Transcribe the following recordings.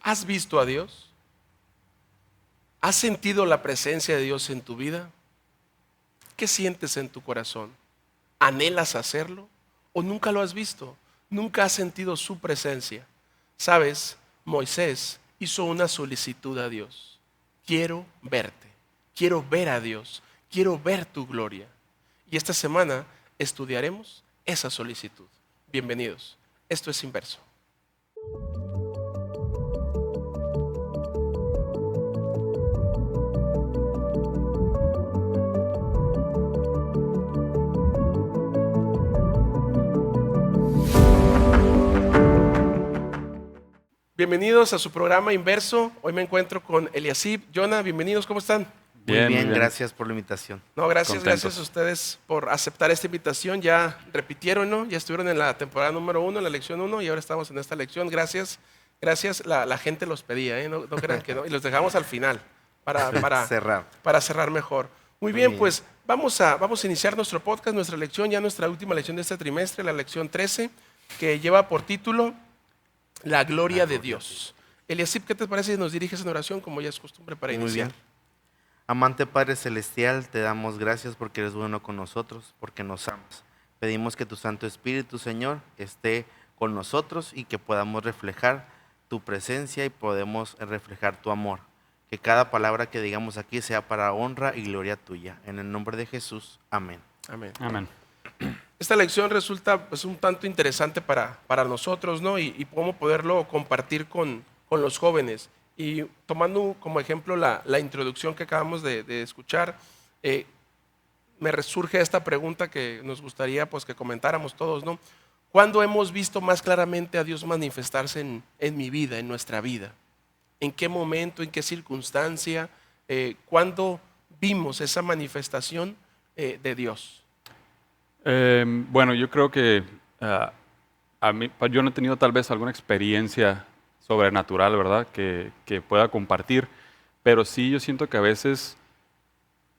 ¿Has visto a Dios? ¿Has sentido la presencia de Dios en tu vida? ¿Qué sientes en tu corazón? ¿Anhelas hacerlo? ¿O nunca lo has visto? ¿Nunca has sentido su presencia? Sabes, Moisés hizo una solicitud a Dios. Quiero verte, quiero ver a Dios, quiero ver tu gloria. Y esta semana estudiaremos esa solicitud. Bienvenidos. Esto es Inverso. Bienvenidos a su programa Inverso. Hoy me encuentro con Eliasib, Jonah, bienvenidos, ¿cómo están? Muy Muy bien, bien. gracias por la invitación. No, gracias Contentos. a ustedes por aceptar esta invitación. Ya repitieron, ¿no? Ya estuvieron en la temporada número 1, en la lección 1, y ahora estamos en esta lección. Gracias, la gente los pedía, ¿eh? No crean que no. Y los dejamos al final para cerrar mejor. Muy bien, pues vamos a iniciar nuestro podcast, nuestra lección, ya nuestra última lección de este trimestre, la lección 13, que lleva por título La gloria de Dios. Eliasib, ¿qué te parece si nos diriges en oración como ya es costumbre para Muy iniciar? bien. Amante Padre Celestial, te damos gracias porque eres bueno con nosotros, porque nos amas. Pedimos que tu Santo Espíritu, Señor, esté con nosotros y que podamos reflejar tu presencia y podemos reflejar tu amor. Que cada palabra que digamos aquí sea para honra y gloria tuya. En el nombre de Jesús, amén. Amén. Amén. Esta lección resulta pues, un tanto interesante para nosotros, ¿no? Y cómo poderlo compartir con los jóvenes. Y tomando como ejemplo la introducción que acabamos de escuchar, me resurge esta pregunta que nos gustaría pues, que comentáramos todos, ¿no? ¿Cuándo hemos visto más claramente a Dios manifestarse en mi vida, en nuestra vida? ¿En qué momento, en qué circunstancia? ¿Cuándo vimos esa manifestación de Dios? Bueno, yo creo que yo no he tenido tal vez alguna experiencia sobrenatural, ¿verdad? Que pueda compartir, pero sí yo siento que a veces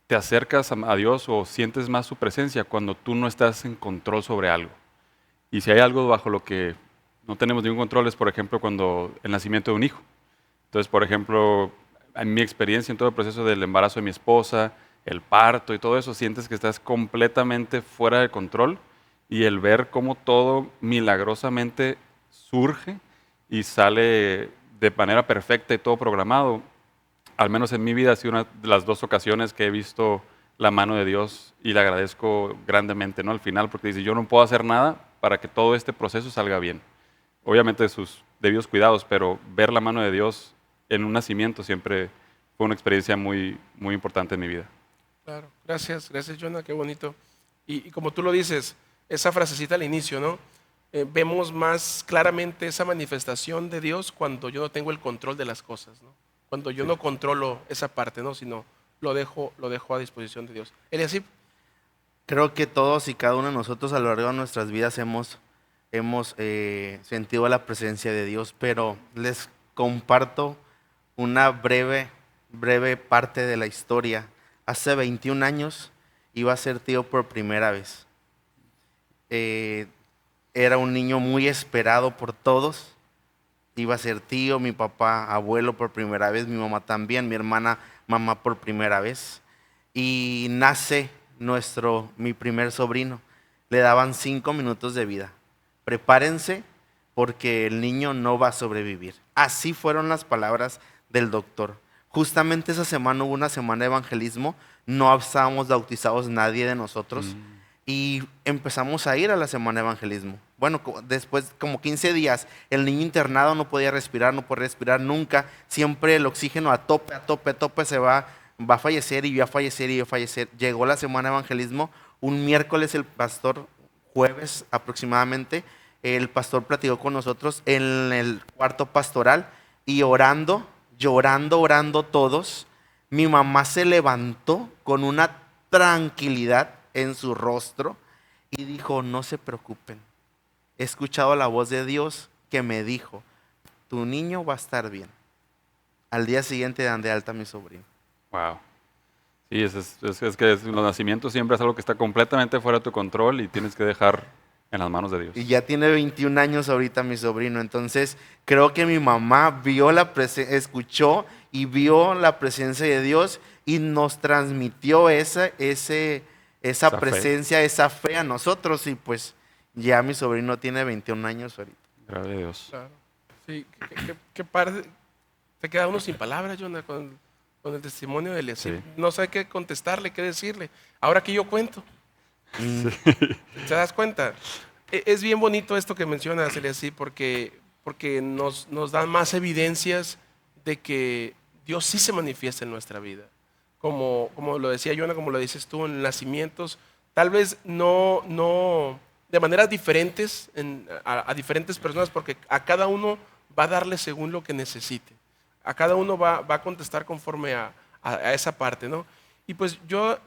te acercas a Dios o sientes más su presencia cuando tú no estás en control sobre algo. Y si hay algo bajo lo que no tenemos ningún control es, por ejemplo, cuando el nacimiento de un hijo. Entonces, por ejemplo, en mi experiencia en todo el proceso del embarazo de mi esposa, el parto y todo eso, sientes que estás completamente fuera de control y el ver cómo todo milagrosamente surge y sale de manera perfecta y todo programado, al menos en mi vida ha sido una de las dos ocasiones que he visto la mano de Dios y le agradezco grandemente, ¿no? Al final, porque dice, yo no puedo hacer nada para que todo este proceso salga bien. Obviamente sus debidos cuidados, pero ver la mano de Dios en un nacimiento siempre fue una experiencia muy, muy importante en mi vida. Claro, gracias, Jonah, qué bonito. Y como tú lo dices, esa frasecita al inicio, ¿no? Vemos más claramente esa manifestación de Dios cuando yo no tengo el control de las cosas, ¿no? Cuando yo no controlo esa parte, ¿no? Sino lo dejo a disposición de Dios. Eliasib. Creo que todos y cada uno de nosotros a lo largo de nuestras vidas hemos sentido la presencia de Dios, pero les comparto una breve parte de la historia. Hace 21 años iba a ser tío por primera vez. Era un niño muy esperado por todos. Iba a ser tío, mi papá, abuelo por primera vez, mi mamá también, mi hermana, mamá por primera vez. Y nace mi primer sobrino. Le daban 5 minutos de vida. Prepárense porque el niño no va a sobrevivir. Así fueron las palabras del doctor. Justamente esa semana hubo una semana de evangelismo, no estábamos bautizados nadie de nosotros y empezamos a ir a la semana de evangelismo. Bueno, después como 15 días, el niño internado no podía respirar nunca, siempre el oxígeno a tope se va a fallecer y va a fallecer. Llegó la semana de evangelismo, un miércoles el pastor, jueves aproximadamente, el pastor platicó con nosotros en el cuarto pastoral y llorando todos. Mi mamá se levantó con una tranquilidad en su rostro y dijo, no se preocupen, he escuchado la voz de Dios que me dijo, tu niño va a estar bien. Al día siguiente dan de alta a mi sobrino. Wow. Sí, es que los nacimientos siempre es algo que está completamente fuera de tu control y tienes que dejar en las manos de Dios. Y ya tiene 21 años ahorita mi sobrino. Entonces, creo que mi mamá vio escuchó y vio la presencia de Dios y nos transmitió esa Esa presencia, esa fe a nosotros. Y pues ya mi sobrino tiene 21 años ahorita. Gracias a Dios. Claro. Sí, qué padre. Te queda uno sin palabras, Jonah, con el testimonio de Eliasib. Sí. No sé qué contestarle, qué decirle. Ahora que yo cuento. ¿Te das cuenta? Es bien bonito esto que mencionas, Eliasib, porque nos dan más evidencias de que Dios sí se manifiesta en nuestra vida. Como lo decía Jonah, como lo dices tú, en nacimientos, tal vez no de maneras diferentes a diferentes personas, porque a cada uno va a darle según lo que necesite. A cada uno va a contestar conforme a esa parte, ¿no? Y pues yo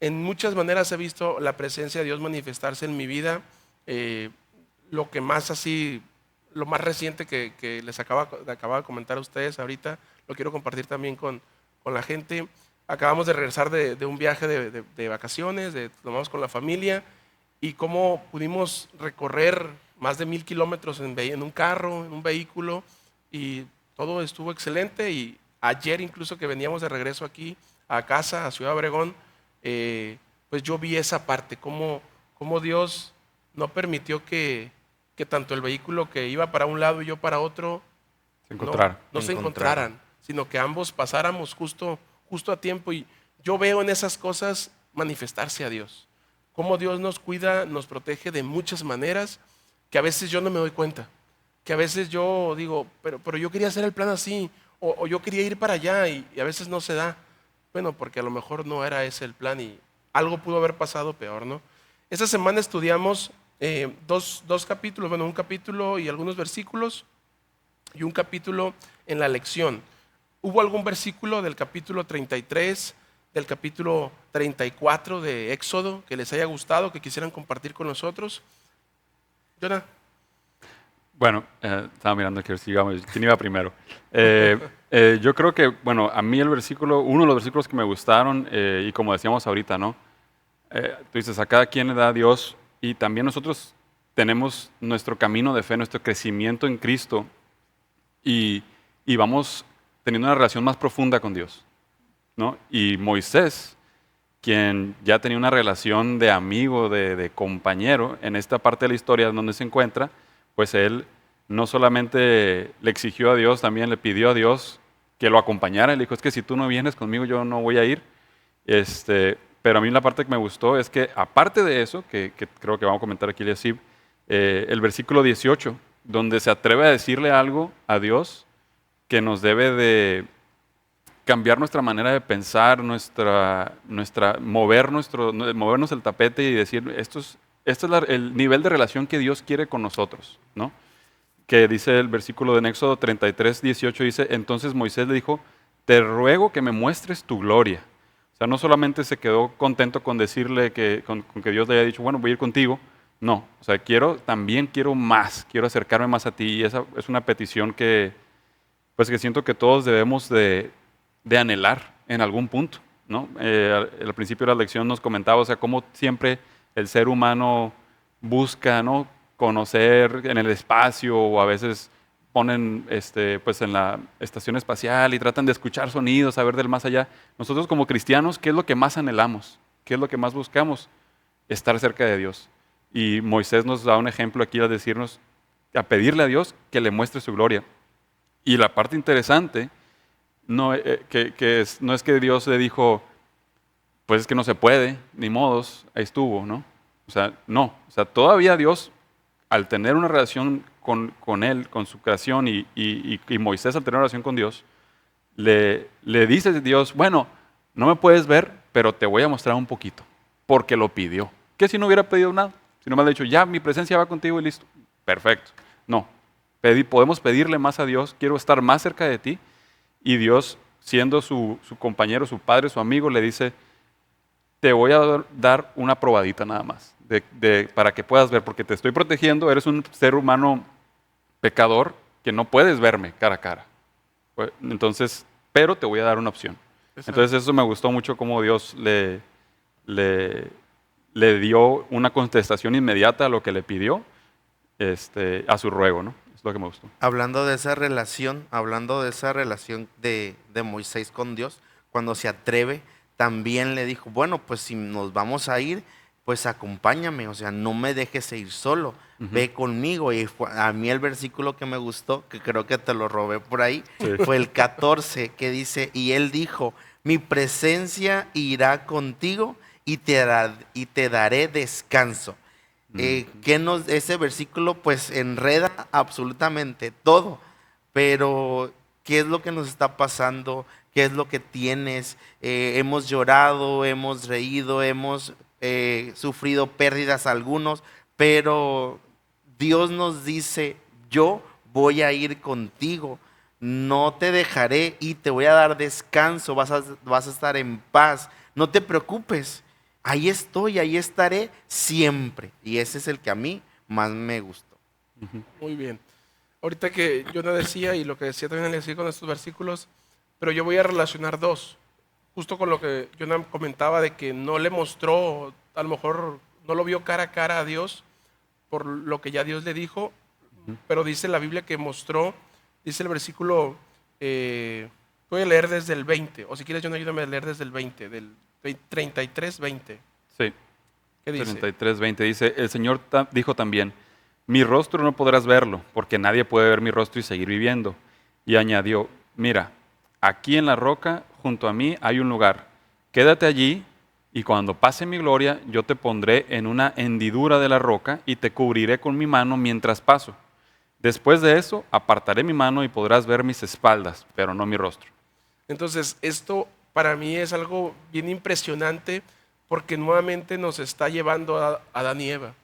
en muchas maneras he visto la presencia de Dios manifestarse en mi vida. Lo más reciente que les acababa de comentar a ustedes ahorita, lo quiero compartir también con la gente. Acabamos de regresar de un viaje de vacaciones, tomamos con la familia, y cómo pudimos recorrer más de 1000 kilómetros en un carro, en un vehículo, y todo estuvo excelente. Y ayer incluso que veníamos de regreso aquí a casa, a Ciudad Obregón, pues yo vi esa parte, cómo Dios no permitió que tanto el vehículo que iba para un lado y yo para otro no se encontraran, sino que ambos pasáramos justo a tiempo. Y yo veo en esas cosas manifestarse a Dios, cómo Dios nos cuida, nos protege de muchas maneras que a veces yo no me doy cuenta, que a veces yo digo, pero yo quería hacer el plan así, o yo quería ir para allá, y a veces no se da. Bueno, porque a lo mejor no era ese el plan y algo pudo haber pasado peor, ¿no? Esta semana estudiamos dos capítulos, bueno, un capítulo y algunos versículos, y un capítulo en la lección. ¿Hubo algún versículo del capítulo 33, del capítulo 34 de Éxodo que les haya gustado, que quisieran compartir con nosotros? Jonah. Bueno, estaba mirando que quién iba primero. Yo creo que, bueno, a mí uno de los versículos que me gustaron, y como decíamos ahorita, ¿no? Tú dices, a cada quien le da a Dios, y también nosotros tenemos nuestro camino de fe, nuestro crecimiento en Cristo, y vamos teniendo una relación más profunda con Dios, ¿no? Y Moisés, quien ya tenía una relación de amigo, de compañero, en esta parte de la historia donde se encuentra, pues él no solamente le exigió a Dios, también le pidió a Dios que lo acompañara. Le dijo, es que si tú no vienes conmigo, yo no voy a ir. Pero a mí la parte que me gustó es que, aparte de eso, que creo que vamos a comentar aquí Eliasib, el versículo 18, donde se atreve a decirle algo a Dios que nos debe de cambiar nuestra manera de pensar, movernos el tapete y decir, este es el nivel de relación que Dios quiere con nosotros, ¿no? Que dice el versículo de Éxodo 33, 18, dice, entonces Moisés le dijo, te ruego que me muestres tu gloria. O sea, no solamente se quedó contento con decirle con que Dios le haya dicho, bueno, voy a ir contigo. No, o sea, también quiero más, quiero acercarme más a ti. Y esa es una petición que siento que todos debemos de anhelar en algún punto, ¿no? Al principio de la lección nos comentaba, o sea, cómo siempre el ser humano busca, ¿no?, conocer en el espacio, o a veces ponen pues en la estación espacial y tratan de escuchar sonidos, saber del más allá. Nosotros como cristianos, ¿qué es lo que más anhelamos? ¿Qué es lo que más buscamos? Estar cerca de Dios. Y Moisés nos da un ejemplo aquí al decirnos, a pedirle a Dios que le muestre su gloria. Y la parte interesante no es que Dios le dijo, pues es que no se puede, ni modos, ahí estuvo, ¿no? O sea, no. O sea, todavía Dios, al tener una relación con Él, con su creación, y Moisés al tener una relación con Dios, le dice a Dios, bueno, no me puedes ver, pero te voy a mostrar un poquito, porque lo pidió. ¿Qué si no hubiera pedido nada? Si no me ha dicho, ya, mi presencia va contigo y listo. Perfecto. No. Podemos pedirle más a Dios, quiero estar más cerca de ti, y Dios, siendo su compañero, su padre, su amigo, le dice, te voy a dar una probadita nada más, para que puedas ver, porque te estoy protegiendo, eres un ser humano pecador que no puedes verme cara a cara. Entonces, pero te voy a dar una opción. Entonces eso me gustó mucho, cómo Dios le le dio una contestación inmediata a lo que le pidió, a su ruego, ¿no? Es lo que me gustó. Hablando de esa relación, de Moisés con Dios, cuando se atreve, también le dijo, bueno, pues si nos vamos a ir, pues acompáñame, o sea, no me dejes ir solo, ve conmigo. Y a mí el versículo que me gustó, que creo que te lo robé por ahí, fue el 14, que dice, y él dijo, mi presencia irá contigo y te daré descanso. Ese versículo pues enreda absolutamente todo, pero ¿qué es lo que nos está pasando? ¿Qué es lo que tienes? Hemos llorado, hemos reído, hemos sufrido pérdidas algunos, pero Dios nos dice, yo voy a ir contigo, no te dejaré y te voy a dar descanso, vas a estar en paz, no te preocupes. Ahí estoy, ahí estaré siempre. Y ese es el que a mí más me gustó. Muy bien. Ahorita que yo no decía, y lo que decía también decía con estos versículos, pero yo voy a relacionar dos. Justo con lo que Jonah comentaba de que no le mostró, a lo mejor no lo vio cara a cara a Dios por lo que ya Dios le dijo, pero dice la Biblia que mostró, dice el versículo, voy a leer desde el 20, o si quieres Jonah ayúdame a leer desde el 20, del 33, 20. Sí. ¿Qué dice? 33, 20 dice, el Señor dijo también, mi rostro no podrás verlo, porque nadie puede ver mi rostro y seguir viviendo. Y añadió, mira, aquí en la roca, junto a mí, hay un lugar. Quédate allí, y cuando pase mi gloria, yo te pondré en una hendidura de la roca y te cubriré con mi mano mientras paso. Después de eso, apartaré mi mano y podrás ver mis espaldas, pero no mi rostro. Entonces, esto para mí es algo bien impresionante porque nuevamente nos está llevando a Adán y Eva.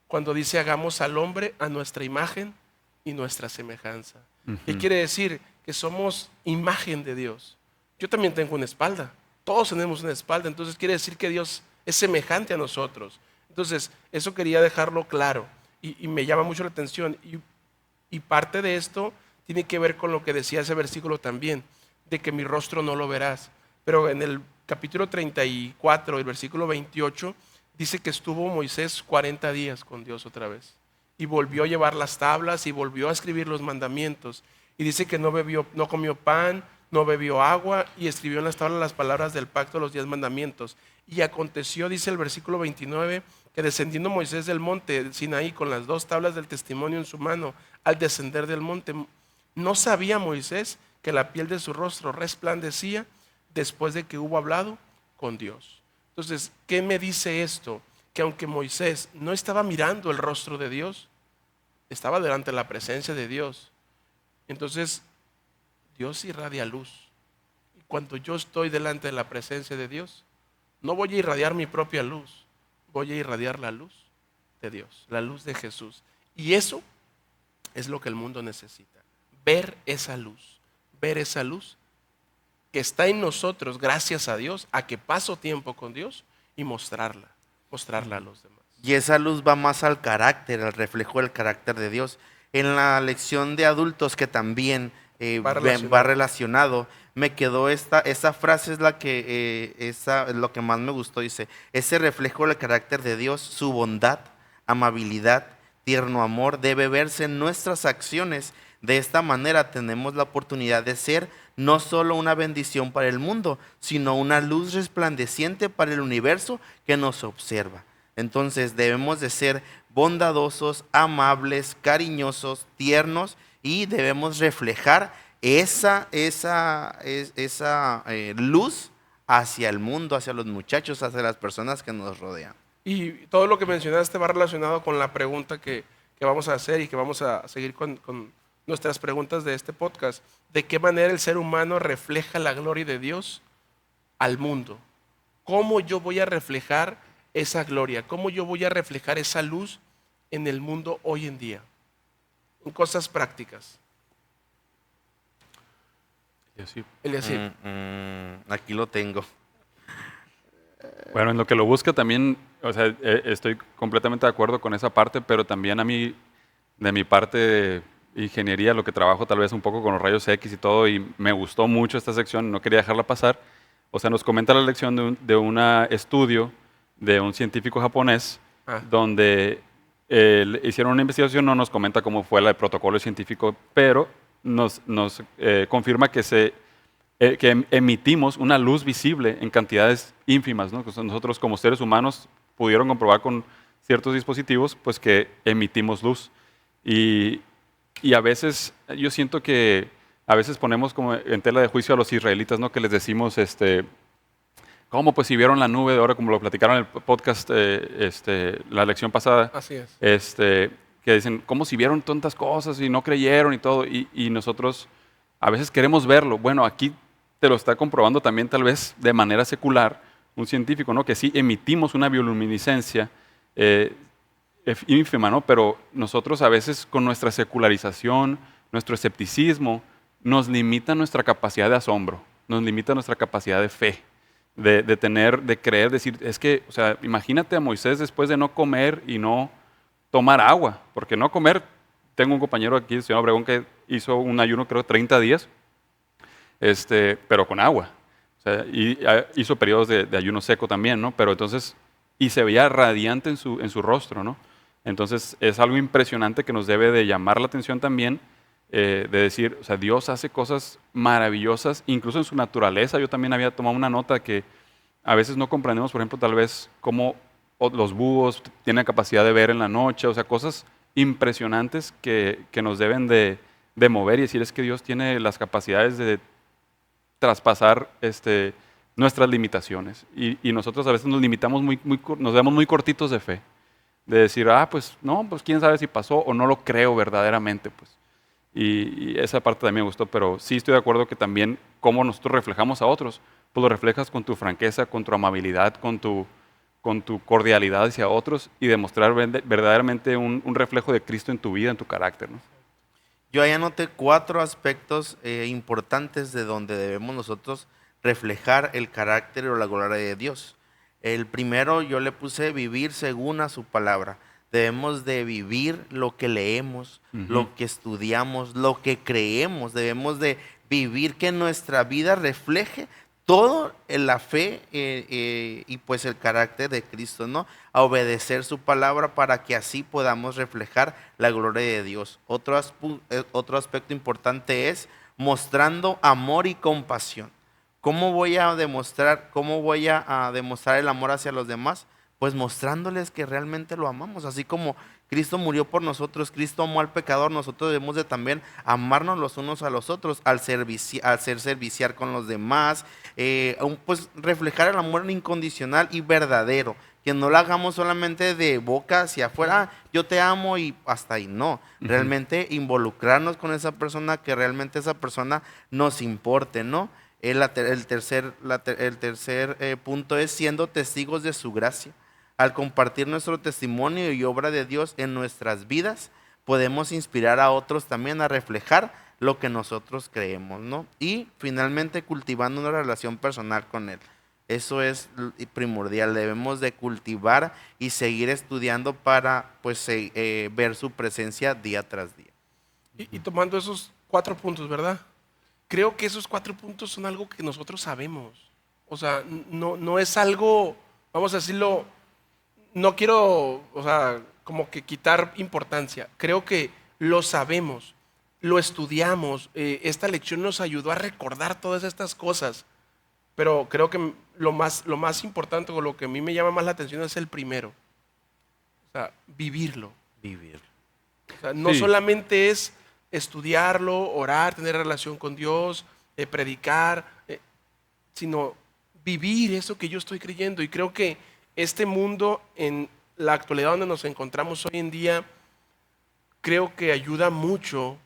Cuando dice hagamos al hombre a nuestra imagen y nuestra semejanza. ¿Qué quiere decir? Que somos imagen de Dios. Yo también tengo una espalda. Todos tenemos una espalda. Entonces quiere decir que Dios es semejante a nosotros. Entonces, eso quería dejarlo claro. Y me llama mucho la atención. Y parte de esto tiene que ver con lo que decía ese versículo también, de que mi rostro no lo verás. Pero en el capítulo 34, el versículo 28, dice que estuvo Moisés 40 días con Dios otra vez. Y volvió a llevar las tablas y volvió a escribir los mandamientos. Y dice que no comió pan, no bebió agua y escribió en las tablas las palabras del pacto de los 10 mandamientos. Y aconteció, dice el versículo 29, que descendiendo Moisés del monte Sinaí con las 2 tablas del testimonio en su mano, al descender del monte, no sabía Moisés que la piel de su rostro resplandecía después de que hubo hablado con Dios. Entonces, ¿qué me dice esto? Que aunque Moisés no estaba mirando el rostro de Dios, estaba delante de la presencia de Dios. Entonces, Dios irradia luz. Y cuando yo estoy delante de la presencia de Dios, no voy a irradiar mi propia luz, voy a irradiar la luz de Dios, la luz de Jesús. Y eso es lo que el mundo necesita, ver esa luz que está en nosotros gracias a Dios, a que paso tiempo con Dios y mostrarla a los demás. Y esa luz va más al carácter, al reflejo del carácter de Dios. En la lección de adultos que también va relacionado, me quedó esa frase es lo que más me gustó, dice, ese reflejo del carácter de Dios, su bondad, amabilidad, tierno amor debe verse en nuestras acciones. De esta manera tenemos la oportunidad de ser no solo una bendición para el mundo, sino una luz resplandeciente para el universo que nos observa. Entonces debemos de ser bondadosos, amables, cariñosos, tiernos y debemos reflejar esa luz hacia el mundo, hacia los muchachos, hacia las personas que nos rodean. Y todo lo que mencionaste va relacionado con la pregunta que vamos a hacer y que vamos a seguir con nuestras preguntas de este podcast. ¿De qué manera el ser humano refleja la gloria de Dios al mundo? ¿Cómo yo voy a reflejar esa gloria? ¿Cómo yo voy a reflejar esa luz en el mundo hoy en día? En cosas prácticas. Eliasib. Aquí lo tengo. Bueno, en lo que lo busca también, o sea, estoy completamente de acuerdo con esa parte, pero también a mí, de mi parte de ingeniería, lo que trabajo tal vez un poco con los rayos X y todo, y me gustó mucho esta sección, no quería dejarla pasar. O sea, nos comenta la lección de un estudio de un científico japonés, Ah. donde hicieron una investigación, no nos comenta cómo fue el protocolo científico, pero nos confirma que emitimos una luz visible en cantidades ínfimas, ¿no? Que nosotros como seres humanos pudieron comprobar con ciertos dispositivos pues que emitimos luz. Y a veces yo siento que a veces ponemos como en tela de juicio a los israelitas, ¿no? Que les decimos, ¿cómo? Pues si vieron la nube de oro, como lo platicaron en el podcast, la lección pasada, Así es. que dicen, ¿cómo si vieron tantas cosas y no creyeron y todo? Y nosotros a veces queremos verlo. Bueno, aquí te lo está comprobando también tal vez de manera secular un científico, ¿no? Que sí emitimos una bioluminiscencia ínfima, ¿no? Pero nosotros a veces con nuestra secularización, nuestro escepticismo, nos limita nuestra capacidad de asombro, nos limita nuestra capacidad de fe, de creer, decir, es que, o sea, imagínate a Moisés después de no comer y no tomar agua, porque no comer, tengo un compañero aquí, el señor Obregón, que hizo un ayuno, creo, 30 días, pero con agua. O sea, y hizo periodos de ayuno seco también, ¿no? Pero entonces, y se veía radiante en su rostro, ¿no? Entonces, es algo impresionante que nos debe de llamar la atención también, de decir, o sea, Dios hace cosas maravillosas, incluso en su naturaleza. Yo también había tomado una nota que a veces no comprendemos, por ejemplo, tal vez cómo los búhos tienen capacidad de ver en la noche, o sea, cosas impresionantes que nos deben de mover y decir, es que Dios tiene las capacidades de traspasar nuestras limitaciones. Y nosotros a veces nos limitamos, nos vemos muy cortitos de fe, de decir, pues no, pues quién sabe si pasó o no lo creo verdaderamente, pues. Y esa parte también me gustó, pero sí estoy de acuerdo que también cómo nosotros reflejamos a otros, pues lo reflejas con tu franqueza, con tu amabilidad, con tu cordialidad hacia otros y demostrar verdaderamente un reflejo de Cristo en tu vida, en tu carácter, ¿no? Yo ahí anoté 4 aspectos importantes de donde debemos nosotros reflejar el carácter o la gloria de Dios. El primero yo le puse vivir según a su palabra. Debemos de vivir lo que leemos, lo que estudiamos, lo que creemos. Debemos de vivir que nuestra vida refleje todo en la fe y pues el carácter de Cristo, ¿no? A obedecer su palabra para que así podamos reflejar la gloria de Dios. Otro aspecto importante es mostrando amor y compasión. ¿Cómo voy a demostrar el amor hacia los demás? Pues mostrándoles que realmente lo amamos, así como Cristo murió por nosotros, Cristo amó al pecador, nosotros debemos de también amarnos los unos a los otros, al ser serviciar con los demás, pues reflejar el amor incondicional y verdadero, que no lo hagamos solamente de boca hacia afuera, yo te amo y hasta ahí, no, realmente involucrarnos con esa persona, que realmente esa persona nos importe, ¿no? El tercer punto es siendo testigos de su gracia. Al compartir nuestro testimonio y obra de Dios en nuestras vidas, podemos inspirar a otros también a reflejar lo que nosotros creemos, ¿no? Y finalmente cultivando una relación personal con Él. Eso es primordial. Debemos de cultivar y seguir estudiando para pues, ver su presencia día tras día. Y tomando esos 4 puntos, ¿verdad? Creo que esos 4 puntos son algo que nosotros sabemos. O sea, no es algo, vamos a decirlo, no quiero, o sea, como que quitar importancia. Creo que lo sabemos, lo estudiamos. Esta lección nos ayudó a recordar todas estas cosas. Pero creo que lo más importante o lo que a mí me llama más la atención es el primero. O sea, vivirlo. Vivir. O sea, no Sí. solamente es estudiarlo, orar, tener relación con Dios, predicar, sino vivir eso que yo estoy creyendo. Y creo que este mundo, en la actualidad donde nos encontramos hoy en día, creo que ayuda mucho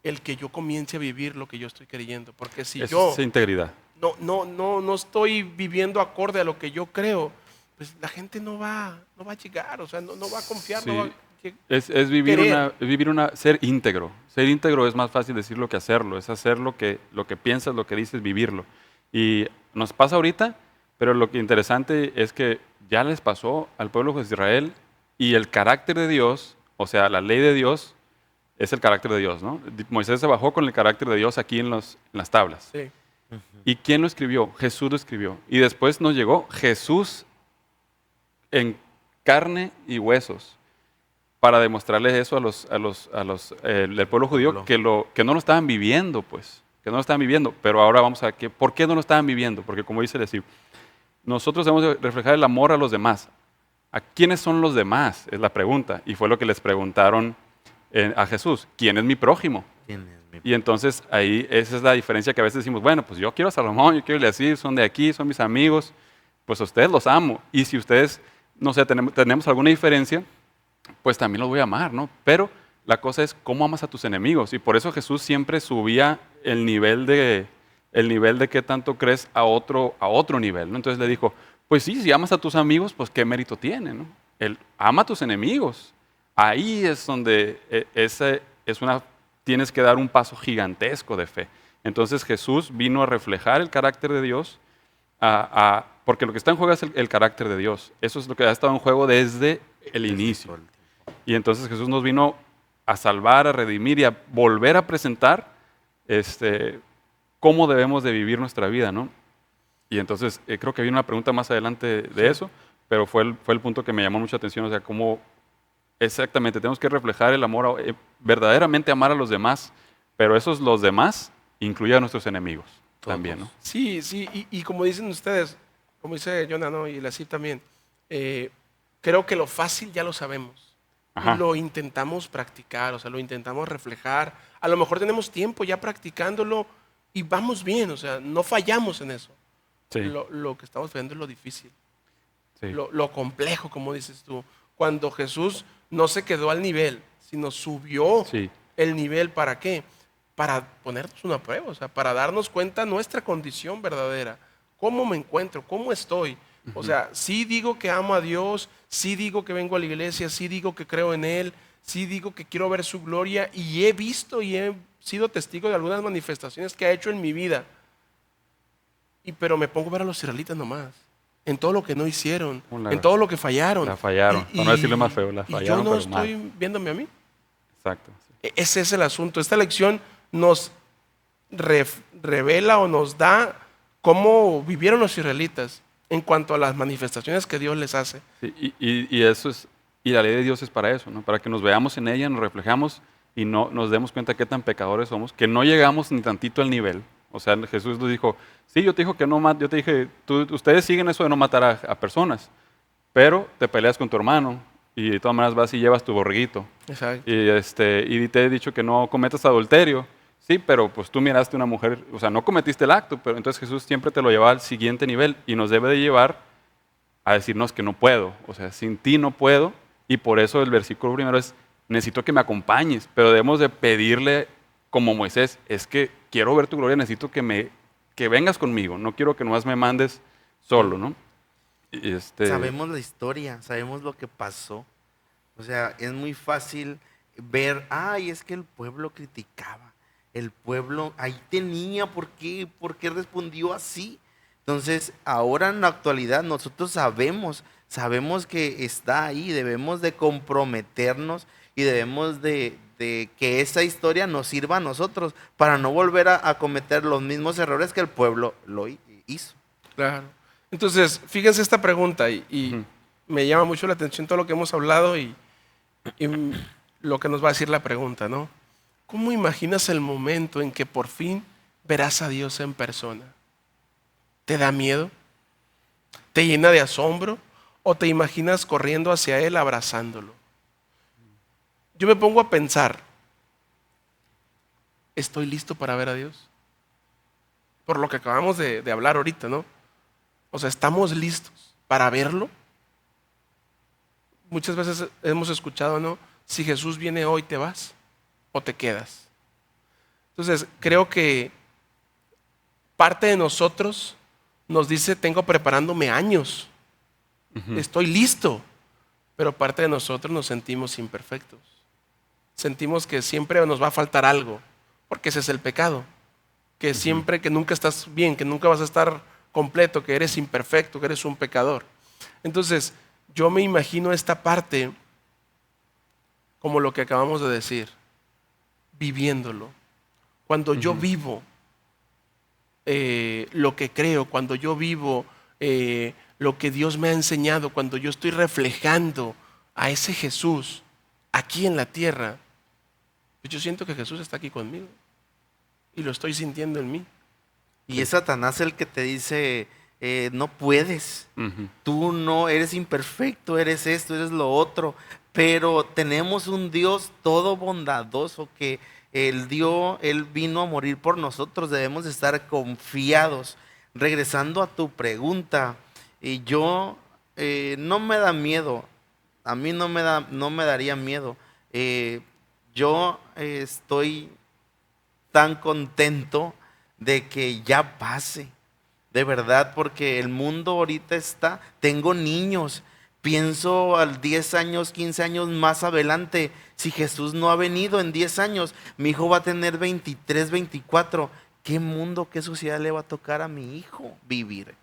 el que yo comience a vivir lo que yo estoy creyendo. Porque si yo Esa integridad. no estoy viviendo acorde a lo que yo creo, pues la gente no va a llegar, o sea, no va a confiar, Sí. no va a Es vivir querer. ser íntegro. Ser íntegro es más fácil decirlo que hacerlo. Es hacer lo que piensas, lo que dices, vivirlo. Y nos pasa ahorita, pero lo que interesante es que ya les pasó al pueblo de Israel y el carácter de Dios, o sea, la ley de Dios, es el carácter de Dios, ¿no? Moisés se bajó con el carácter de Dios aquí en las tablas. Sí. ¿Y quién lo escribió? Jesús lo escribió. Y después nos llegó Jesús en carne y huesos para demostrarles eso del pueblo judío que no lo estaban viviendo, pues, que no lo estaban viviendo. Pero ahora vamos a ver por qué no lo estaban viviendo, porque como dice el decir, nosotros debemos de reflejar el amor a los demás. ¿A quiénes son los demás? Es la pregunta. Y fue lo que les preguntaron a Jesús. ¿Quién es mi prójimo? ¿Quién es mi Y entonces ahí esa es la diferencia que a veces decimos, bueno, pues yo quiero a Salomón, yo quiero a Eliasib, son de aquí, son mis amigos, pues a ustedes los amo. Y si ustedes, no sé, tenemos alguna diferencia, pues también los voy a amar, ¿no? Pero la cosa es cómo amas a tus enemigos. Y por eso Jesús siempre subía el nivel de qué tanto crees a otro nivel, ¿no? Entonces le dijo, pues sí, si amas a tus amigos, pues qué mérito tiene, ¿no? Ama a tus enemigos. Ahí es donde tienes que dar un paso gigantesco de fe. Entonces Jesús vino a reflejar el carácter de Dios, porque lo que está en juego es el carácter de Dios. Eso es lo que ha estado en juego desde el inicio. Y entonces Jesús nos vino a salvar, a redimir y a volver a presentar cómo debemos de vivir nuestra vida, ¿no? Y entonces creo que viene una pregunta más adelante de eso, pero fue el punto que me llamó mucha atención, o sea, cómo exactamente tenemos que reflejar el amor, verdaderamente amar a los demás, pero esos los demás incluyen a nuestros enemigos también, ¿no? Sí, sí, y como dicen ustedes, como dice Jonah, ¿no? Y así también, creo que lo fácil ya lo sabemos. Ajá. Y lo intentamos practicar, o sea, lo intentamos reflejar. A lo mejor tenemos tiempo ya practicándolo y vamos bien, o sea, no fallamos en eso. Sí, Lo que estamos viendo es lo difícil, sí. lo complejo, como dices tú. Cuando Jesús no se quedó al nivel, sino subió Sí. el nivel, ¿para qué? Para ponernos una prueba, o sea, para darnos cuenta nuestra condición verdadera. ¿Cómo me encuentro? ¿Cómo estoy? O sea, sí digo que amo a Dios, sí digo que vengo a la iglesia, sí digo que creo en Él, sí digo que quiero ver su gloria y he visto y he sido testigo de algunas manifestaciones que ha hecho en mi vida. Pero me pongo a ver a los israelitas nomás, en todo lo que no hicieron, en todo lo que fallaron. La fallaron, para no decirle más feo, la Y yo fallaron, no pero mal. estoy viéndome a mí. Exacto. Sí. Ese es el asunto. Esta lección nos revela o nos da cómo vivieron los israelitas en cuanto a las manifestaciones que Dios les hace. Sí, y eso es, y la ley de Dios es para eso, ¿no? Para que nos veamos en ella, nos reflejamos y no nos demos cuenta qué tan pecadores somos, que no llegamos ni tantito al nivel. O sea, Jesús nos dijo, sí, yo te digo que no mates, yo te dije, ustedes siguen eso de no matar a personas, pero te peleas con tu hermano y de todas maneras vas y llevas tu borreguito. Exacto. Y te he dicho que no cometas adulterio. Sí, pero pues tú miraste a una mujer, o sea, no cometiste el acto, pero entonces Jesús siempre te lo lleva al siguiente nivel y nos debe de llevar a decirnos que no puedo, o sea, sin ti no puedo, y por eso el versículo primero es, necesito que me acompañes, pero debemos de pedirle como Moisés, es que quiero ver tu gloria, necesito que vengas conmigo, no quiero que nomás me mandes solo, ¿no? Sabemos la historia, sabemos lo que pasó. O sea, es muy fácil ver, ay, es que el pueblo criticaba. El pueblo ahí tenía, ¿por qué respondió así? Entonces, ahora en la actualidad nosotros sabemos que está ahí, debemos de comprometernos y debemos de que esa historia nos sirva a nosotros para no volver a cometer los mismos errores que el pueblo lo hizo. Claro. Entonces, fíjense esta pregunta y me llama mucho la atención todo lo que hemos hablado y lo que nos va a decir la pregunta, ¿no? ¿Cómo imaginas el momento en que por fin verás a Dios en persona? ¿Te da miedo? ¿Te llena de asombro? ¿O te imaginas corriendo hacia Él abrazándolo? Yo me pongo a pensar, ¿estoy listo para ver a Dios? Por lo que acabamos de hablar ahorita, ¿no? O sea, ¿estamos listos para verlo? Muchas veces hemos escuchado, ¿no? Si Jesús viene hoy, ¿te vas o te quedas? Entonces, creo que parte de nosotros nos dice, tengo preparándome años, estoy listo, pero parte de nosotros nos sentimos imperfectos. Sentimos que siempre nos va a faltar algo, porque ese es el pecado, que siempre, que nunca estás bien, que nunca vas a estar completo, que eres imperfecto, que eres un pecador. Entonces, yo me imagino esta parte como lo que acabamos de decir, viviéndolo. Cuando yo vivo lo que creo, cuando yo vivo lo que Dios me ha enseñado, cuando yo estoy reflejando a ese Jesús aquí en la tierra, pues yo siento que Jesús está aquí conmigo y lo estoy sintiendo en mí. Y es Satanás el que te dice, no puedes, Ujú. tú no eres imperfecto, eres esto, eres lo otro, pero tenemos un Dios todo bondadoso que Él vino a morir por nosotros, debemos estar confiados. Regresando a tu pregunta, no me da miedo, a mí no me daría miedo. Yo estoy tan contento de que ya pase, de verdad, porque el mundo ahorita tengo niños, pienso al 10 años, 15 años más adelante, si Jesús no ha venido en 10 años, mi hijo va a tener 23, 24, ¿qué mundo, qué sociedad le va a tocar a mi hijo vivir?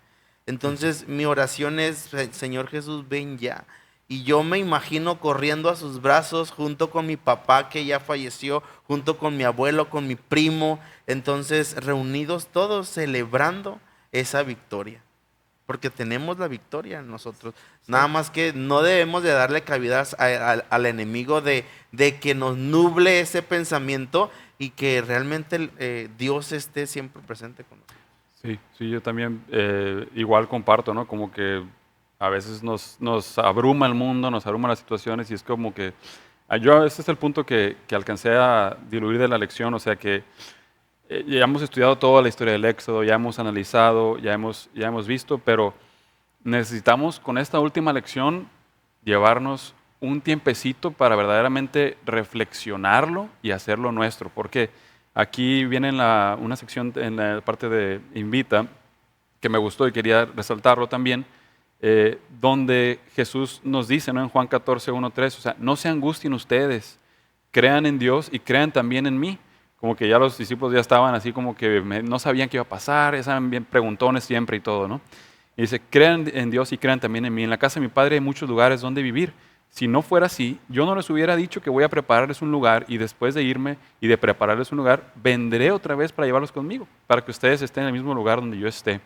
Entonces mi oración es, Señor Jesús, ven ya. Y yo me imagino corriendo a sus brazos junto con mi papá que ya falleció, junto con mi abuelo, con mi primo. Entonces reunidos todos celebrando esa victoria. Porque tenemos la victoria nosotros. Nada más que no debemos de darle cabida al enemigo de que nos nuble ese pensamiento y que realmente Dios esté siempre presente con nosotros. Sí, sí, yo también igual comparto, ¿no? Como que a veces nos abruma el mundo, nos abruma las situaciones y es como que ese es el punto que alcancé a diluir de la lección, o sea que ya hemos estudiado toda la historia del Éxodo, ya hemos analizado, ya hemos visto, pero necesitamos con esta última lección llevarnos un tiempecito para verdaderamente reflexionarlo y hacerlo nuestro, porque aquí viene una sección en la parte de Invita que me gustó y quería resaltarlo también, donde Jesús nos dice, ¿no? En Juan 14, 1, 3, o sea, no se angustien ustedes, crean en Dios y crean también en mí. Como que ya los discípulos ya estaban así como que no sabían qué iba a pasar, estaban bien preguntones siempre y todo, ¿no? Y dice, crean en Dios y crean también en mí. En la casa de mi Padre hay muchos lugares donde vivir. Si no fuera así, yo no les hubiera dicho que voy a prepararles un lugar y después de irme y de prepararles un lugar, vendré otra vez para llevarlos conmigo, para que ustedes estén en el mismo lugar donde yo esté.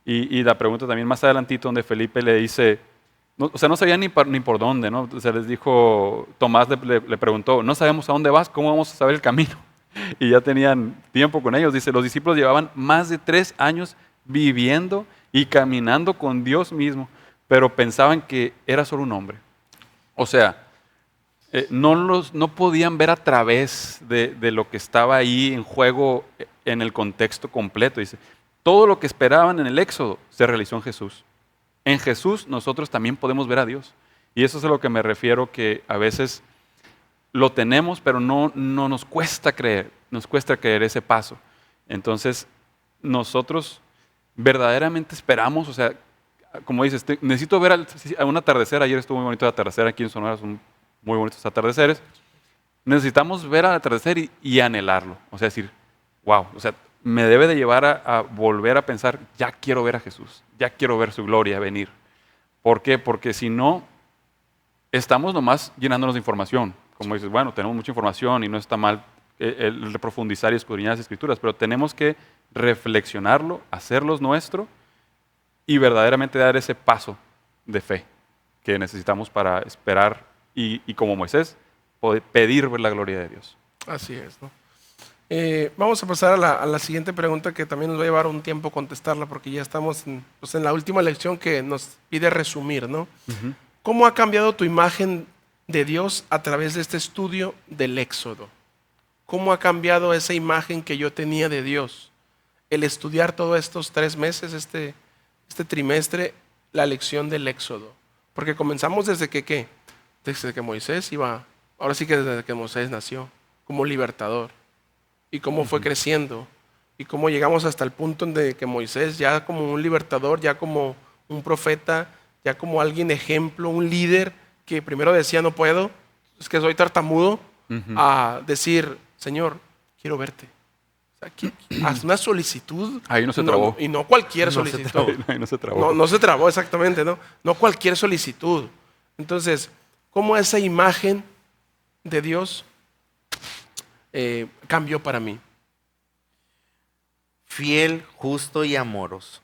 Y la pregunta también más adelantito donde Felipe le dice, no, o sea, no sabían ni por dónde, ¿no? O sea, les dijo, Tomás le preguntó, no sabemos a dónde vas, ¿cómo vamos a saber el camino? Y ya tenían tiempo con ellos. Dice, los discípulos llevaban más de 3 años viviendo y caminando con Dios mismo, pero pensaban que era solo un hombre. O sea, no podían ver a través de lo que estaba ahí en juego en el contexto completo. Dice, todo lo que esperaban en el Éxodo se realizó en Jesús. En Jesús nosotros también podemos ver a Dios. Y eso es a lo que me refiero, que a veces lo tenemos, pero no nos cuesta creer ese paso. Entonces, nosotros verdaderamente esperamos, o sea, como dices, necesito ver un atardecer. Ayer estuvo muy bonito el atardecer aquí en Sonora, son muy bonitos atardeceres. Necesitamos ver al atardecer y anhelarlo, o sea, decir, wow, o sea, me debe de llevar a volver a pensar, ya quiero ver a Jesús, ya quiero ver su gloria venir. ¿Por qué? Porque si no, estamos nomás llenándonos de información. Como dices, bueno, tenemos mucha información y no está mal el profundizar y escudriñar las Escrituras, pero tenemos que reflexionarlo, hacerlo nuestro y verdaderamente dar ese paso de fe que necesitamos para esperar y como Moisés, poder pedir ver la gloria de Dios. Así es, ¿no? Vamos a pasar a la siguiente pregunta, que también nos va a llevar un tiempo contestarla porque ya estamos pues en la última lección que nos pide resumir, ¿no? Ujú. ¿Cómo ha cambiado tu imagen de Dios a través de este estudio del Éxodo? ¿Cómo ha cambiado esa imagen que yo tenía de Dios? El estudiar todos estos 3 meses, este trimestre, la lección del Éxodo. Porque comenzamos desde que, ¿qué? Desde que Moisés iba, ahora sí que desde que Moisés nació, como libertador. Y cómo fue creciendo. Y cómo llegamos hasta el punto en de que Moisés, ya como un libertador, ya como un profeta, ya como alguien ejemplo, un líder que primero decía no puedo, es que soy tartamudo, Ujú. a decir, Señor, quiero verte. O sea, haz una solicitud. Ahí no se trabó. Y no cualquier No se solicitud. Ahí no se trabó. No se trabó exactamente, ¿no? No cualquier solicitud. Entonces, ¿cómo esa imagen de Dios cambió para mí? Fiel, justo y amoroso.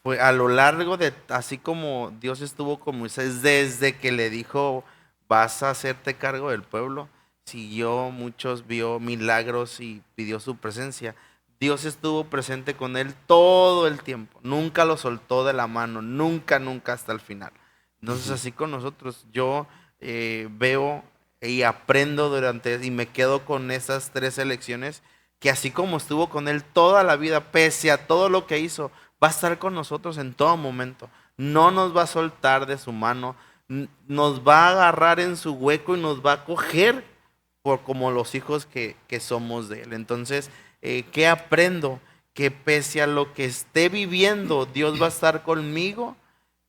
fue a lo largo de, así como Dios estuvo con Moisés desde que le dijo, vas a hacerte cargo del pueblo, siguió muchos, vio milagros y pidió su presencia. Dios estuvo presente con él todo el tiempo, nunca lo soltó de la mano, nunca, nunca hasta el final. Entonces así con nosotros, yo veo y aprendo durante, y me quedo con esas 3 elecciones, que así como estuvo con él toda la vida, pese a todo lo que hizo, va a estar con nosotros en todo momento. No nos va a soltar de su mano, nos va a agarrar en su hueco y nos va a coger por como los hijos que somos de él. Entonces, ¿qué aprendo? Que pese a lo que esté viviendo, Dios va a estar conmigo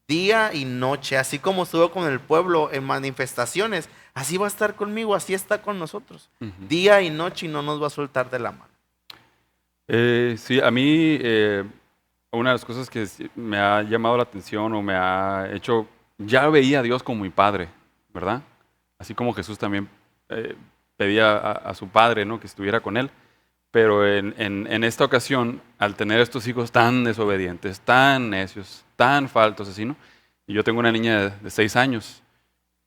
día y noche, así como estuvo con el pueblo en manifestaciones, así va a estar conmigo, así está con nosotros, día y noche, y no nos va a soltar de la mano. Sí, a mí una de las cosas que me ha llamado la atención o me ha hecho, ya veía a Dios como mi padre, ¿verdad? Así como Jesús también pedía a su padre, ¿no?, que estuviera con él. Pero en esta ocasión, al tener estos hijos tan desobedientes, tan necios, tan faltos, así, ¿no? Y yo tengo una niña de 6 años,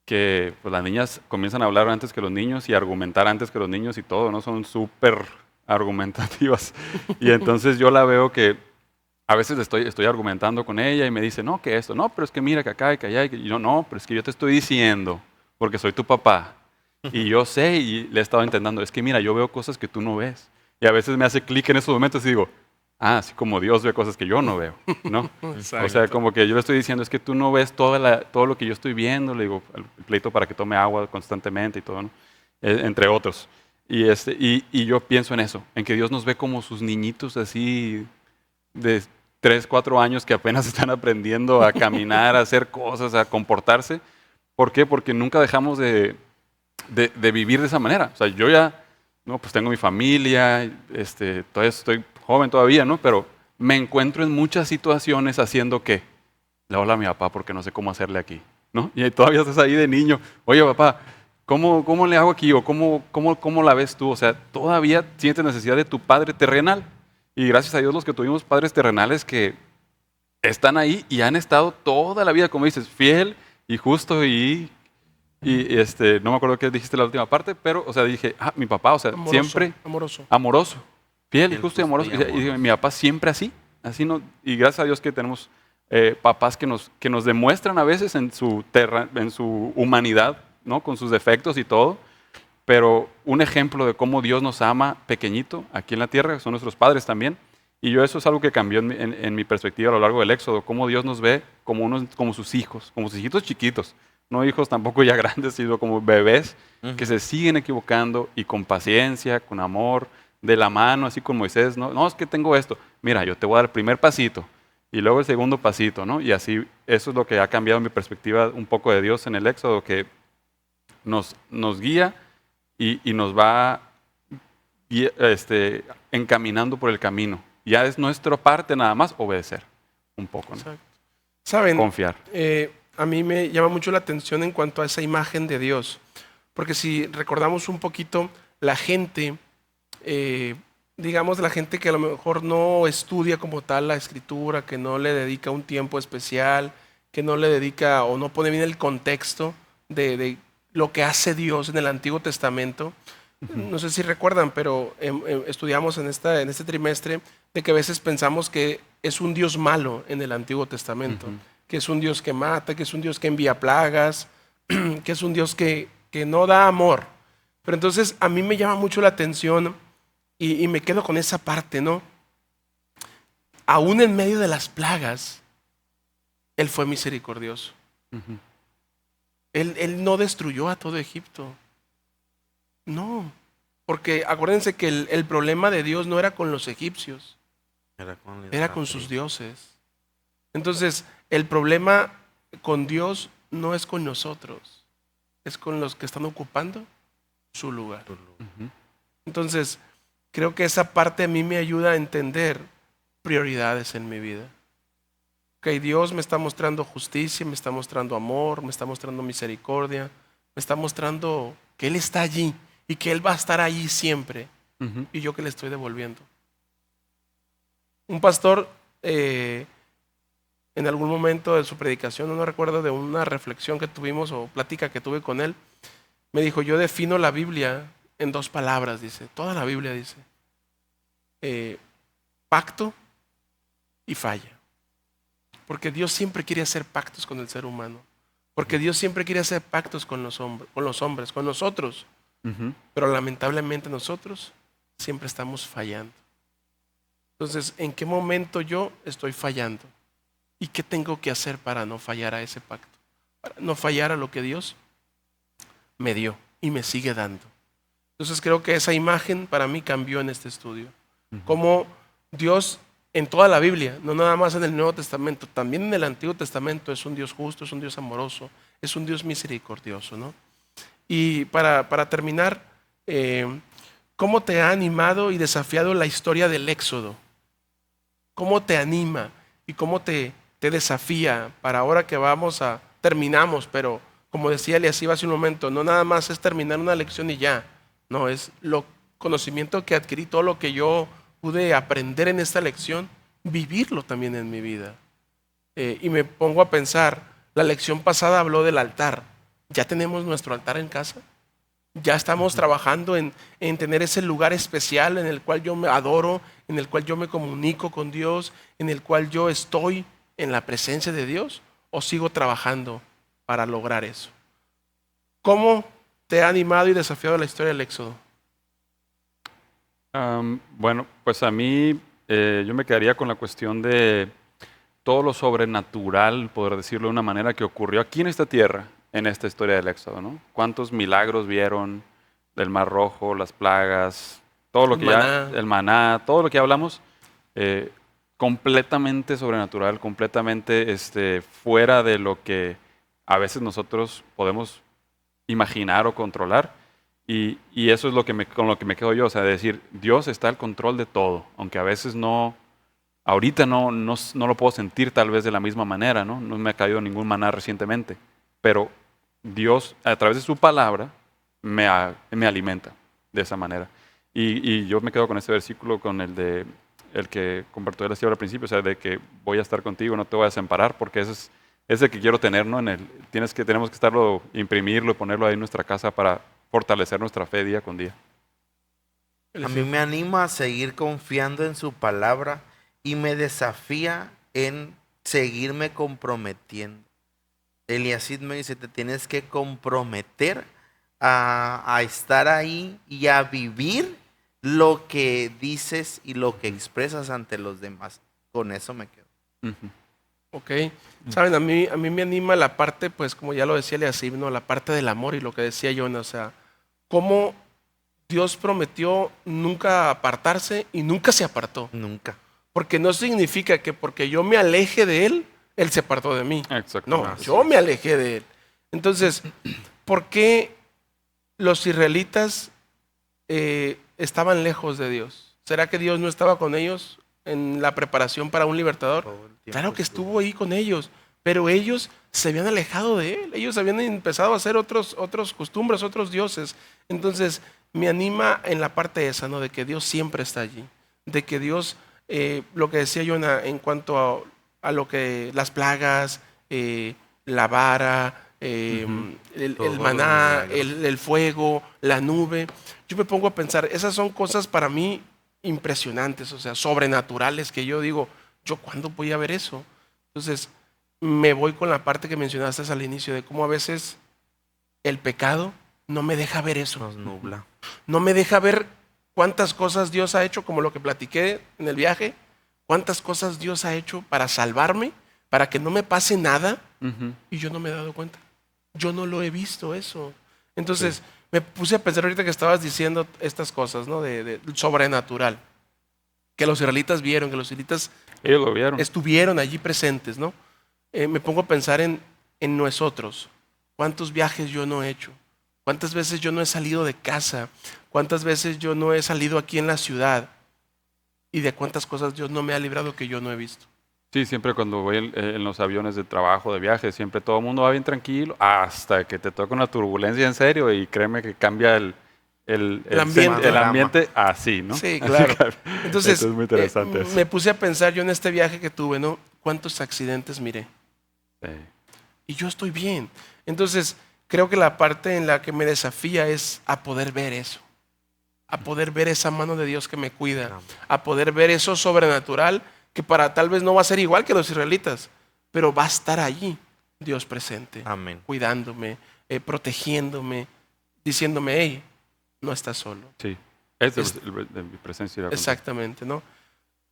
que pues, las niñas comienzan a hablar antes que los niños y a argumentar antes que los niños y todo, ¿no? Son súper argumentativas. Y entonces yo la veo que a veces estoy argumentando con ella y me dice, no, que esto, no, pero es que mira que acá y que allá. Y yo, no, pero es que yo te estoy diciendo, porque soy tu papá. Y yo sé, y le he estado intentando, es que mira, yo veo cosas que tú no ves. Y a veces me hace clic en esos momentos y digo, así como Dios ve cosas que yo no veo, ¿no? O sea, como que yo le estoy diciendo, es que tú no ves todo lo que yo estoy viendo, le digo, el pleito para que tome agua constantemente y todo, ¿no? Entre otros. Y yo pienso en eso, en que Dios nos ve como sus niñitos así de 3, 4 años que apenas están aprendiendo a caminar, a hacer cosas, a comportarse. ¿Por qué? Porque nunca dejamos de vivir de esa manera. O sea, yo ya, no, pues tengo mi familia, todavía estoy joven todavía, ¿no? Pero me encuentro en muchas situaciones haciendo que le hablo a mi papá porque no sé cómo hacerle aquí, ¿no? Y todavía estás ahí de niño, oye papá, ¿cómo le hago aquí? O ¿cómo la ves tú? O sea, todavía sientes necesidad de tu padre terrenal. Y gracias a Dios los que tuvimos padres terrenales que están ahí y han estado toda la vida, como dices, fiel y justo y no me acuerdo qué dijiste la última parte, pero, o sea, dije, mi papá, o sea, Amoroso, siempre amoroso. amoroso, fiel y Fiel, justo y justo amoroso. y Y dije, amoroso. mi papá siempre así no, y gracias a Dios que tenemos papás que nos demuestran a veces en su humanidad, ¿no? Con sus defectos y todo, pero un ejemplo de cómo Dios nos ama pequeñito aquí en la tierra, son nuestros padres también. Y yo eso es algo que cambió en mi perspectiva a lo largo del Éxodo, cómo Dios nos ve como sus hijos chiquitos, no hijos tampoco ya grandes, sino como bebés que se siguen equivocando y con paciencia, con amor, de la mano, así con Moisés, no, no, es que tengo esto, mira, yo te voy a dar el primer pasito y luego el segundo pasito, ¿no? Y así, eso es lo que ha cambiado mi perspectiva un poco de Dios en el Éxodo, que nos guía y nos va encaminando por el camino. Ya es nuestra parte nada más obedecer un poco, ¿no? Exacto. ¿Saben? Confiar. A mí me llama mucho la atención en cuanto a esa imagen de Dios. Porque si recordamos un poquito, la gente, digamos, la gente que a lo mejor no estudia como tal la escritura, que no le dedica un tiempo especial, que no le dedica o no pone bien el contexto de lo que hace Dios en el Antiguo Testamento. No sé si recuerdan, pero estudiamos en este trimestre de que a veces pensamos que es un Dios malo en el Antiguo Testamento, que es un Dios que mata, que es un Dios que envía plagas, que es un Dios que no da amor. Pero entonces a mí me llama mucho la atención y me quedo con esa parte, ¿no? Aún en medio de las plagas, Él fue misericordioso. Él no destruyó a todo Egipto. No, porque acuérdense que el problema de Dios no era con los egipcios, era con sus dioses. Entonces, el problema con Dios no es con nosotros, es con los que están ocupando su lugar. Entonces, creo que esa parte a mí me ayuda a entender prioridades en mi vida. Ok, Dios me está mostrando justicia, me está mostrando amor, me está mostrando misericordia, me está mostrando que Él está allí y que Él va a estar allí siempre. Y yo que le estoy devolviendo. Un pastor en algún momento de su predicación, no recuerdo, de una reflexión que tuvimos o plática que tuve con él, me dijo, yo defino la Biblia en 2 palabras, dice, toda la Biblia dice, pacto y falla. Porque Dios siempre quiere hacer pactos con el ser humano. Porque Dios siempre quiere hacer pactos con los hombres, con nosotros. Ujú. Pero lamentablemente nosotros siempre estamos fallando. Entonces, ¿en qué momento yo estoy fallando? ¿Y qué tengo que hacer para no fallar a ese pacto? Para no fallar a lo que Dios me dio y me sigue dando. Entonces creo que esa imagen para mí cambió en este estudio. Como Dios en toda la Biblia, no nada más en el Nuevo Testamento, también en el Antiguo Testamento es un Dios justo, es un Dios amoroso, es un Dios misericordioso, ¿no? Y para terminar, ¿cómo te ha animado y desafiado la historia del Éxodo? ¿Cómo te anima y cómo te desafía para ahora que terminamos, pero como decía Eliasiba hace un momento, no nada más es terminar una lección y ya, no, es lo conocimiento que adquirí, todo lo que yo pude aprender en esta lección, vivirlo también en mi vida. Y me pongo a pensar, la lección pasada habló del altar, ¿ya tenemos nuestro altar en casa? Ya estamos trabajando en tener ese lugar especial en el cual yo me adoro, en el cual yo me comunico con Dios, en el cual yo estoy en la presencia de Dios, o sigo trabajando para lograr eso. ¿Cómo te ha animado y desafiado la historia del Éxodo? Bueno, pues a mí yo me quedaría con la cuestión de todo lo sobrenatural, poder decirlo de una manera, que ocurrió aquí en esta tierra, en esta historia del Éxodo, ¿no? ¿Cuántos milagros vieron del Mar Rojo, las plagas, todo lo que el maná, todo lo que hablamos, completamente sobrenatural, completamente fuera de lo que a veces nosotros podemos imaginar o controlar? Y eso es con lo que me quedo yo, o sea, de decir, Dios está al control de todo, aunque a veces ahorita no lo puedo sentir tal vez de la misma manera, ¿no? No me ha caído ningún maná recientemente, pero Dios, a través de su palabra, me alimenta de esa manera. Y yo me quedo con este versículo, con el que compartió la al principio, o sea, de que voy a estar contigo, no te voy a desamparar, porque ese es el que quiero tener, ¿no? Tenemos que imprimirlo y ponerlo ahí en nuestra casa para fortalecer nuestra fe día con día. A mí me anima a seguir confiando en su palabra y me desafía en seguirme comprometiendo. Eliasid me dice, te tienes que comprometer a estar ahí y a vivir lo que dices y lo que expresas ante los demás. Con eso me quedo. Ujú. Ok, saben, a mí me anima la parte, pues como ya lo decía Eliasib, ¿no? La parte del amor y lo que decía Jonah, o sea, cómo Dios prometió nunca apartarse y nunca se apartó. Nunca. Porque no significa que porque yo me aleje de Él, Él se apartó de mí. Exacto. No, Así yo es. me alejé de Él. Entonces, ¿por qué los israelitas estaban lejos de Dios? ¿Será que Dios no estaba con ellos en la preparación para un libertador? Todo el tiempo Claro que estuvo ahí con ellos, pero ellos se habían alejado de Él. Ellos habían empezado a hacer otros costumbres, otros dioses. Entonces, me anima en la parte esa, ¿no? De que Dios siempre está allí. De que Dios, lo que decía Jonah en cuanto a lo que las plagas, la vara, el Todos los maná, milagros. el fuego, la nube. Yo me pongo a pensar, esas son cosas para mí impresionantes, o sea, sobrenaturales, que yo digo, ¿yo cuándo voy a ver eso? Entonces, me voy con la parte que mencionaste al inicio, de cómo a veces el pecado no me deja ver eso. Nos nubla. No me deja ver cuántas cosas Dios ha hecho, como lo que platiqué en el viaje, cuántas cosas Dios ha hecho para salvarme, para que no me pase nada, Ujú. y yo no me he dado cuenta. Yo no lo he visto eso. Entonces, me puse a pensar ahorita que estabas diciendo estas cosas, ¿no? De sobrenatural. Que los israelitas vieron, que los israelitas Ellos lo vieron. estuvieron allí presentes, ¿no? Me pongo a pensar en nosotros. ¿Cuántos viajes yo no he hecho? ¿Cuántas veces yo no he salido de casa? ¿Cuántas veces yo no he salido aquí en la ciudad? ¿Y de cuántas cosas Dios no me ha librado que yo no he visto? Sí, siempre cuando voy en los aviones de trabajo, de viaje, siempre todo el mundo va bien tranquilo hasta que te toca una turbulencia en serio y créeme que cambia el ambiente. ambiente así, ¿no? Sí, Así claro. cambia. Entonces, Eso es muy interesante eso. me puse a pensar yo en este viaje que tuve, ¿no? ¿cuántos accidentes miré? Sí. Y yo estoy bien. Entonces, creo que la parte en la que me desafía es a poder ver eso, a poder ver esa mano de Dios que me cuida, Amén. a poder ver eso sobrenatural que para tal vez no va a ser igual que los israelitas, pero va a estar allí Dios presente, Amén. cuidándome, protegiéndome, diciéndome, hey, no estás solo. Sí. Es Es- de mi presencia. irá contigo. Exactamente, ¿no?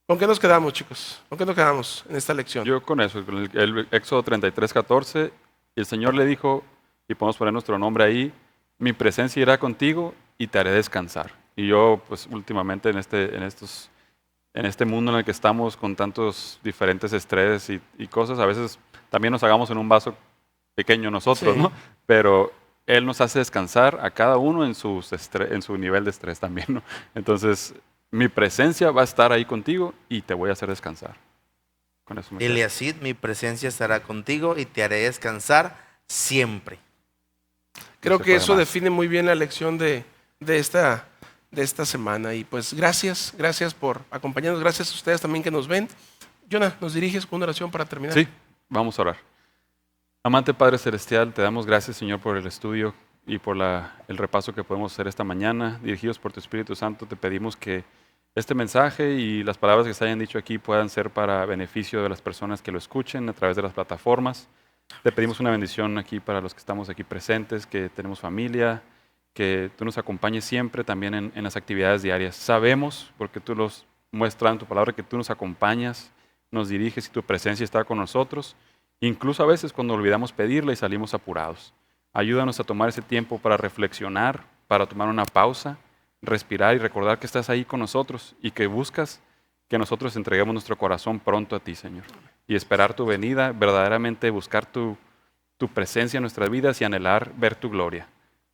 ¿Con qué nos quedamos, chicos? ¿Con qué nos quedamos en esta lección? Yo con eso, con el Éxodo 33:14, y el Señor le dijo, y podemos poner nuestro nombre ahí, mi presencia irá contigo y te haré descansar. Y yo, pues últimamente en este mundo en el que estamos con tantos diferentes estrés y cosas, a veces también nos hagamos en un vaso pequeño nosotros, Sí. ¿no? Pero Él nos hace descansar a cada uno en su nivel de estrés también, ¿no? Entonces, mi presencia va a estar ahí contigo y te voy a hacer descansar. Con eso me quedo. Eliasid, mi presencia estará contigo y te haré descansar siempre. Creo se que puede eso más. define muy bien la lección de esta semana. Y pues gracias por acompañarnos. Gracias a ustedes también que nos ven. Jonah, ¿nos diriges con una oración para terminar? Sí, vamos a orar. Amante Padre Celestial, te damos gracias, Señor, por el estudio y por el repaso que podemos hacer esta mañana. Dirigidos por tu Espíritu Santo, te pedimos que este mensaje y las palabras que se hayan dicho aquí puedan ser para beneficio de las personas que lo escuchen a través de las plataformas. Te pedimos una bendición aquí para los que estamos aquí presentes, que tenemos familia, que tú nos acompañes siempre también en las actividades diarias. Sabemos, porque tú los muestras en tu palabra, que tú nos acompañas, nos diriges y tu presencia está con nosotros, incluso a veces cuando olvidamos pedirla y salimos apurados. Ayúdanos a tomar ese tiempo para reflexionar, para tomar una pausa, respirar y recordar que estás ahí con nosotros y que buscas que nosotros entreguemos nuestro corazón pronto a ti, Señor. Y esperar tu venida, verdaderamente buscar tu presencia en nuestras vidas y anhelar ver tu gloria.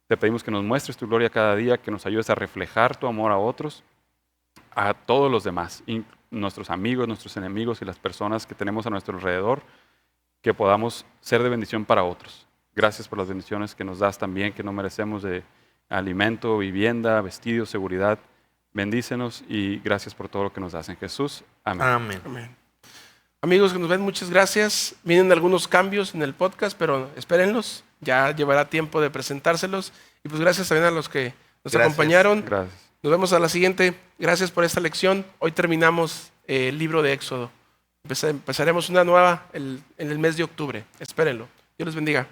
Te pedimos que nos muestres tu gloria cada día, que nos ayudes a reflejar tu amor a otros, a todos los demás, nuestros amigos, nuestros enemigos y las personas que tenemos a nuestro alrededor, que podamos ser de bendición para otros. Gracias por las bendiciones que nos das también, que no merecemos de alimento, vivienda, vestido, seguridad. Bendícenos y gracias por todo lo que nos das en Jesús. Amén. Amén. Amén. Amigos que nos ven, muchas gracias. Vienen algunos cambios en el podcast, pero espérenlos. Ya llevará tiempo de presentárselos. Y pues gracias también a los que nos Gracias. acompañaron. Gracias. Nos vemos a la siguiente. Gracias por esta lección. Hoy terminamos el libro de Éxodo. Empezaremos una nueva en el mes de octubre. Espérenlo. Dios les bendiga.